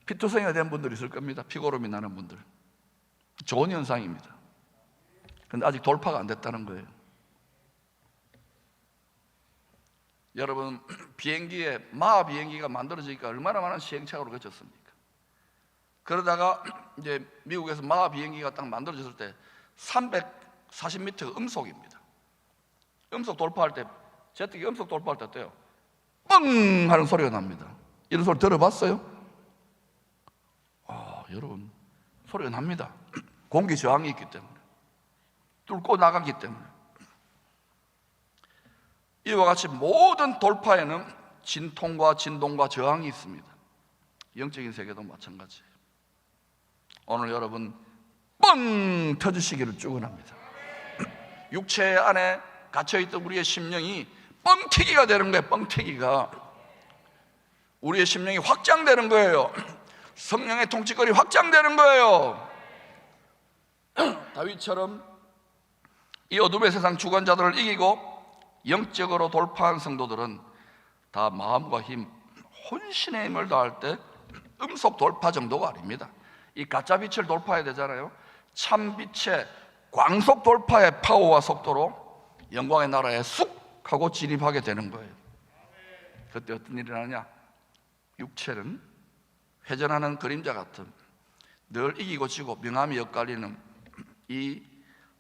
피투성이가 된 분들이 있을 겁니다. 피고름이 나는 분들. 좋은 현상입니다. 그런데 아직 돌파가 안 됐다는 거예요. 여러분 비행기에 마하 비행기가 만들어지니까 얼마나 많은 시행착오를 거쳤습니까? 그러다가 이제 미국에서 마하 비행기가 딱 만들어졌을 때 340m가 음속입니다. 음속 돌파할 때, 제트기 음속 돌파할 때 어때요? 뻥 하는 소리가 납니다. 이런 소리 들어봤어요? 여러분 소리가 납니다. 공기 저항이 있기 때문에, 뚫고 나가기 때문에. 이와 같이 모든 돌파에는 진통과 진동과 저항이 있습니다. 영적인 세계도 마찬가지예요. 오늘 여러분 뻥 터지시기를 축원합니다. 육체 안에 갇혀있던 우리의 심령이 뻥튀기가 되는 거예요. 뻥튀기가 우리의 심령이 확장되는 거예요. 성령의 통치권이 확장되는 거예요. 다윗처럼 이 어둠의 세상 주관자들을 이기고 영적으로 돌파한 성도들은 다 마음과 힘, 혼신의 힘을 다할 때 음속 돌파 정도가 아닙니다. 이 가짜 빛을 돌파해야 되잖아요. 참 빛의 광속 돌파의 파워와 속도로 영광의 나라에 쑥 하고 진입하게 되는 거예요. 그때 어떤 일이 나느냐? 육체는 회전하는 그림자 같은 늘 이기고 지고 명암이 엇갈리는 이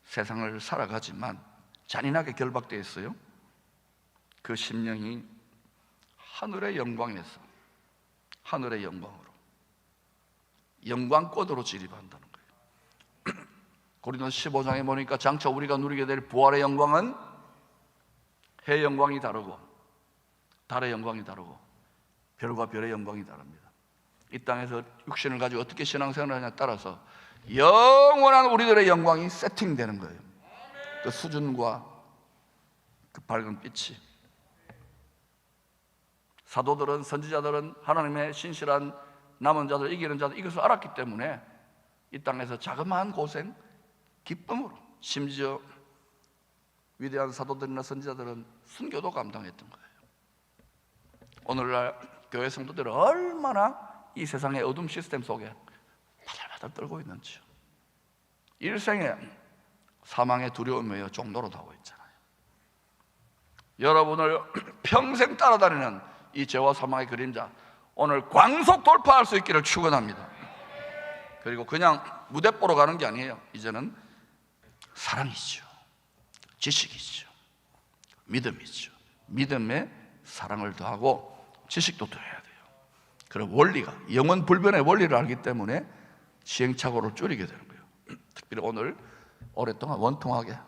세상을 살아가지만 잔인하게 결박되어 있어요. 그 심령이 하늘의 영광에서 하늘의 영광으로 영광권으로 진입한다는 거예요. 고린도서 15장에 보니까 장차 우리가 누리게 될 부활의 영광은 해의 영광이 다르고 달의 영광이 다르고 별과 별의 영광이 다릅니다. 이 땅에서 육신을 가지고 어떻게 신앙생활을 하냐에 따라서 영원한 우리들의 영광이 세팅되는 거예요. 그 수준과 그 밝은 빛이. 사도들은, 선지자들은 하나님의 신실한 남은 자들, 이기는 자들, 이것을 알았기 때문에 이 땅에서 자그마한 고생 기쁨으로, 심지어 위대한 사도들이나 선지자들은 순교도 감당했던 거예요. 오늘날 교회 성도들은 얼마나 이 세상의 어둠 시스템 속에 바들바들 떨고 있는지요. 일생에 사망의 두려움에 종로로 가고 있잖아요. 여러분을 평생 따라다니는 이 죄와 사망의 그림자, 오늘 광속 돌파할 수 있기를 축원합니다. 그리고 그냥 무대 보러 가는 게 아니에요. 이제는 사랑이죠, 지식이죠, 믿음이죠. 믿음에 사랑을 더하고 지식도 더해야 돼요. 그럼 원리가, 영원 불변의 원리를 알기 때문에 시행착오를 줄이게 되는 거예요. 특별히 오늘 오랫동안 원통하게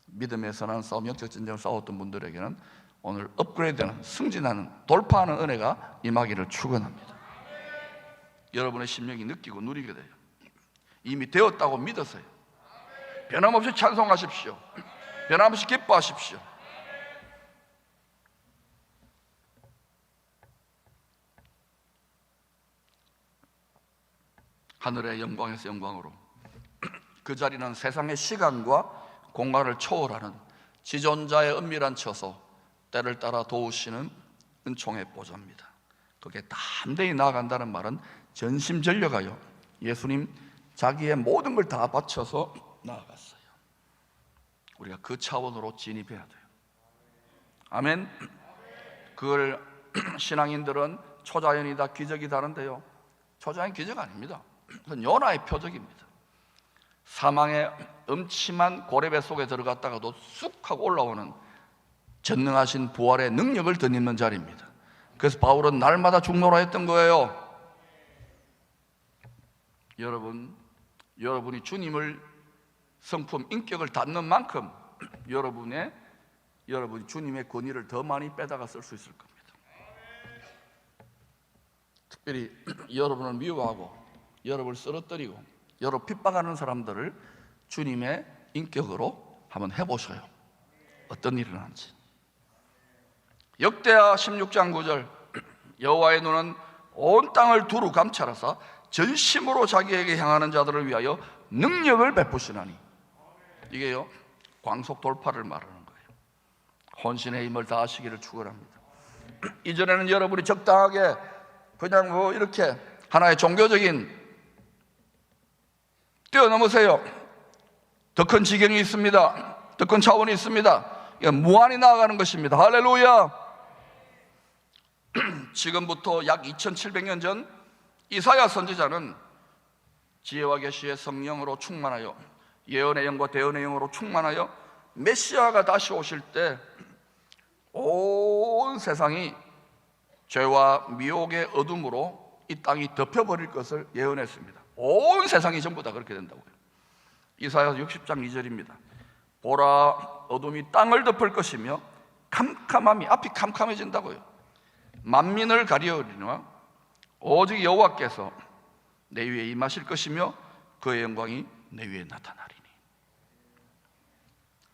믿음의 선한 싸움, 영적 전쟁을 싸웠던 분들에게는 오늘 업그레이드하는, 승진하는, 돌파하는 은혜가 임하기를 축원합니다. 여러분의 심령이 느끼고 누리게 돼요. 이미 되었다고 믿으세요. 변함없이 찬송하십시오. 변함없이 기뻐하십시오. 하늘의 영광에서 영광으로 그 자리는 세상의 시간과 공간을 초월하는 지존자의 은밀한 처소, 때를 따라 도우시는 은총의 보좌입니다. 그게 담대히 나아간다는 말은 전심전력하여 예수님 자기의 모든 걸 다 바쳐서 나아갔어요. 우리가 그 차원으로 진입해야 돼요. 아멘. 그걸 신앙인들은 초자연이다, 기적이다 하는데요, 초자연 기적 아닙니다. 그건 요나의 표적입니다. 사망의 음침한 고래배 속에 들어갔다가도 쑥 하고 올라오는 전능하신 부활의 능력을 덧입는 자리입니다. 그래서 바울은 날마다 죽노라 했던 거예요. 여러분이 주님을 성품, 인격을 닫는 만큼 여러분이 주님의 권위를 더 많이 빼다가 쓸 수 있을 겁니다. 특별히 여러분을 미워하고 여러분을 쓰러뜨리고 여러분 핍박하는 사람들을 주님의 인격으로 한번 해보셔요. 어떤 일이 일어나는지. 역대하 16장 9절, 여호와의 눈은 온 땅을 두루 감찰하사 전심으로 자기에게 향하는 자들을 위하여 능력을 베푸시나니. 이게요, 광속 돌파를 말하는 거예요. 혼신의 힘을 다하시기를 축원합니다. 이전에는 여러분이 적당하게 그냥 이렇게 하나의 종교적인 뛰어넘으세요. 더 큰 지경이 있습니다. 더 큰 차원이 있습니다. 무한히 나아가는 것입니다. 할렐루야. 지금부터 약 2700년 전 이사야 선지자는 지혜와 계시의 성령으로 충만하여 예언의 영과 대언의 영으로 충만하여 메시아가 다시 오실 때 온 세상이 죄와 미혹의 어둠으로 이 땅이 덮여버릴 것을 예언했습니다. 온 세상이 전부 다 그렇게 된다고요. 이사야 60장 2절입니다. 보라, 어둠이 땅을 덮을 것이며 캄캄함이, 앞이 캄캄해진다고요. 만민을 가리우리나 오직 여호와께서 내 위에 임하실 것이며 그의 영광이 내 위에 나타나리니.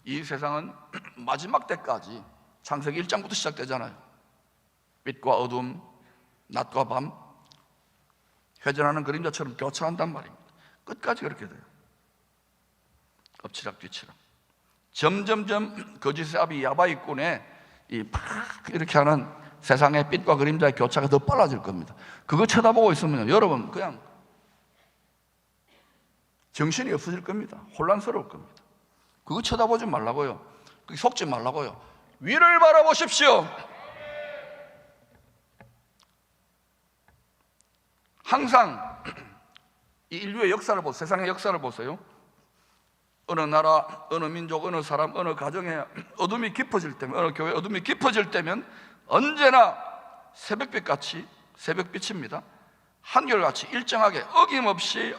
이 세상은 마지막 때까지 창세기 1장부터 시작되잖아요. 빛과 어둠, 낮과 밤, 회전하는 그림자처럼 교차한단 말입니다. 끝까지 그렇게 돼요. 엎치락 뒤치락. 점점점 거짓의 아비 야바이꾼의 이렇게 하는 세상의 빛과 그림자의 교차가 더 빨라질 겁니다. 그거 쳐다보고 있으면 여러분 그냥 정신이 없어질 겁니다. 혼란스러울 겁니다. 그거 쳐다보지 말라고요. 그게 속지 말라고요. 위를 바라보십시오. 항상 이 인류의 역사를 보세요. 세상의 역사를 보세요. 어느 나라, 어느 민족, 어느 사람, 어느 가정에 어둠이 깊어질 때면, 어느 교회 어둠이 깊어질 때면 언제나 새벽빛같이, 새벽빛입니다, 한결같이 일정하게 어김없이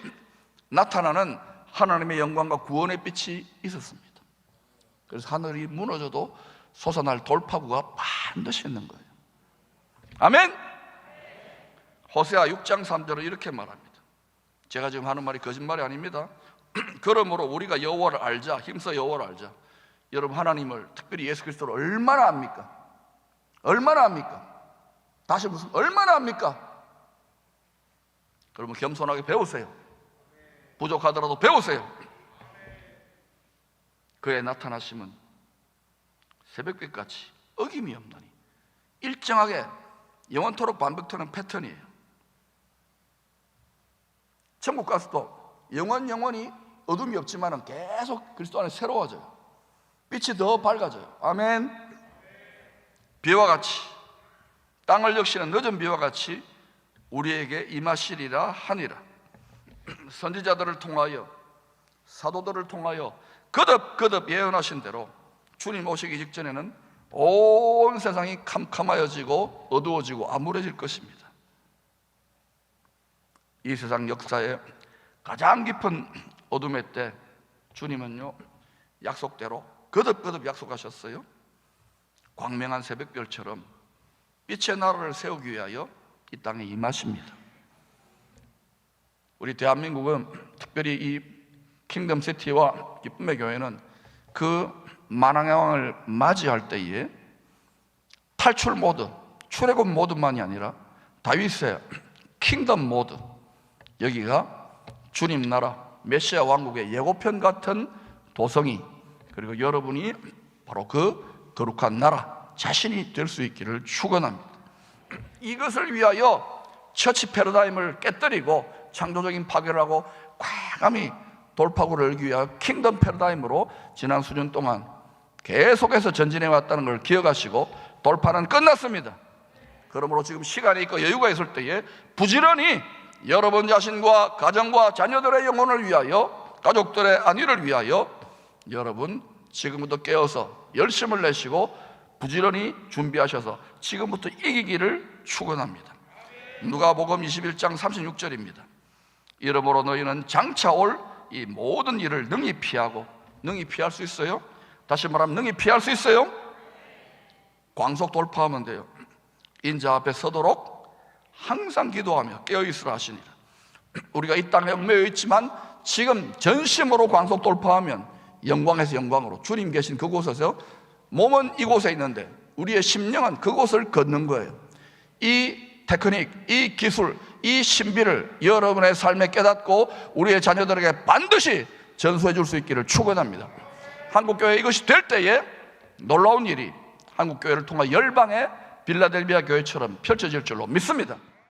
나타나는 하나님의 영광과 구원의 빛이 있었습니다. 그래서 하늘이 무너져도 솟아날 돌파구가 반드시 있는 거예요. 아멘. 호세아 6장 3절은 이렇게 말합니다. 제가 지금 하는 말이 거짓말이 아닙니다. 그러므로 우리가 여호와를 알자, 힘써 여호와를 알자. 여러분, 하나님을, 특별히 예수 그리스도를 얼마나 압니까? 얼마나 압니까? 다시 무슨 얼마나 압니까? 그러면 겸손하게 배우세요. 부족하더라도 배우세요. 그의 나타나심은 새벽빛같이 어김이 없나니, 일정하게 영원토록 반복되는 패턴이에요. 천국 가서도 영원히 어둠이 없지만 계속 그리스도 안에 새로워져요. 빛이 더 밝아져요. 아멘. 비와 같이, 땅을 역시는 늦은 비와 같이 우리에게 임하시리라 하니라. 선지자들을 통하여, 사도들을 통하여 거듭 예언하신 대로 주님 오시기 직전에는 온 세상이 캄캄하여지고 어두워지고 암울해질 것입니다. 이 세상 역사에 가장 깊은 어둠의 때 주님은요, 약속대로 거듭 약속하셨어요. 광명한 새벽별처럼 빛의 나라를 세우기 위하여 이 땅에 임하십니다. 우리 대한민국은, 특별히 이 킹덤시티와 기쁨의 교회는 그 만왕의 왕을 맞이할 때에 탈출 모드, 출애굽 모드만이 아니라 다윗의 킹덤 모드, 여기가 주님 나라 메시아 왕국의 예고편 같은 도성이, 그리고 여러분이 바로 그 거룩한 나라 자신이 될 수 있기를 축원합니다. 이것을 위하여 처치 패러다임을 깨뜨리고 창조적인 파괴를 하고 과감히 돌파구를 열기 위하여 킹덤 패러다임으로 지난 수년 동안 계속해서 전진해 왔다는 걸 기억하시고, 돌파는 끝났습니다. 그러므로 지금 시간이 있고 여유가 있을 때에 부지런히 여러분 자신과 가정과 자녀들의 영혼을 위하여, 가족들의 안위를 위하여 여러분 지금부터 깨어서 열심을 내시고 부지런히 준비하셔서 지금부터 이기기를 축원합니다. 누가복음 21장 36절입니다. 이러므로 너희는 장차 올 이 모든 일을 능히 피하고, 능히 피할 수 있어요? 다시 말하면 능히 피할 수 있어요? 광속 돌파하면 돼요. 인자 앞에 서도록 항상 기도하며 깨어있으라 하시니라. 우리가 이 땅에 얽매여 있지만 지금 전심으로 광속 돌파하면 영광에서 영광으로, 주님 계신 그곳에서, 몸은 이곳에 있는데 우리의 심령은 그곳을 걷는 거예요. 이 테크닉, 이 기술, 이 신비를 여러분의 삶에 깨닫고 우리의 자녀들에게 반드시 전수해 줄 수 있기를 축원합니다. 한국교회 이것이 될 때에 놀라운 일이 한국교회를 통해 열방의 빌라델비아 교회처럼 펼쳐질 줄로 믿습니다.